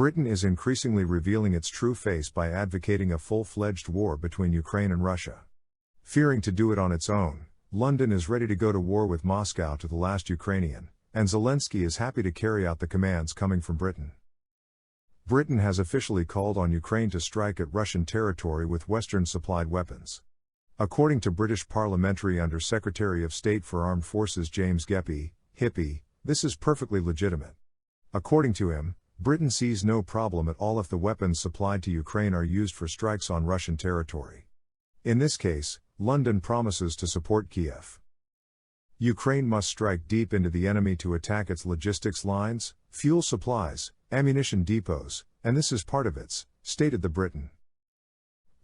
Britain is increasingly revealing its true face by advocating a full-fledged war between Ukraine and Russia. Fearing to do it on its own, London is ready to go to war with Moscow to the last Ukrainian, and Zelensky is happy to carry out the commands coming from Britain. Britain has officially called on Ukraine to strike at Russian territory with Western-supplied weapons. According to British Parliamentary Under-Secretary of State for Armed Forces James Hippie, this is perfectly legitimate. According to him, Britain sees no problem at all if the weapons supplied to Ukraine are used for strikes on Russian territory. In this case, London promises to support Kiev. Ukraine must strike deep into the enemy to attack its logistics lines, fuel supplies, ammunition depots, and this is part of its, stated the Britain.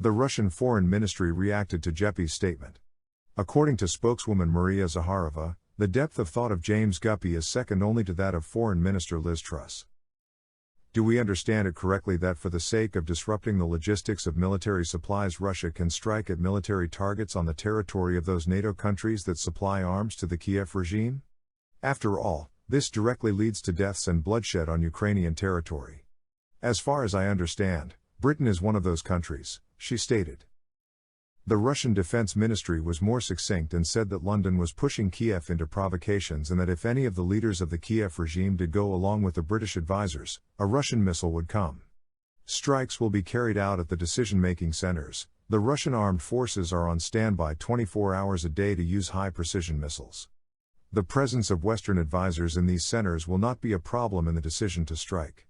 The Russian Foreign Ministry reacted to Hippie's statement. According to spokeswoman Maria Zakharova, the depth of thought of James Hippie is second only to that of Foreign Minister Liz Truss. Do we understand it correctly that for the sake of disrupting the logistics of military supplies, Russia can strike at military targets on the territory of those NATO countries that supply arms to the Kiev regime? After all, this directly leads to deaths and bloodshed on Ukrainian territory. As far as I understand, Britain is one of those countries, she stated. The Russian Defense Ministry was more succinct and said that London was pushing Kiev into provocations and that if any of the leaders of the Kiev regime did go along with the British advisors, a Russian missile would come. Strikes will be carried out at the decision-making centers. The Russian armed forces are on standby 24 hours a day to use high-precision missiles. The presence of Western advisors in these centers will not be a problem in the decision to strike.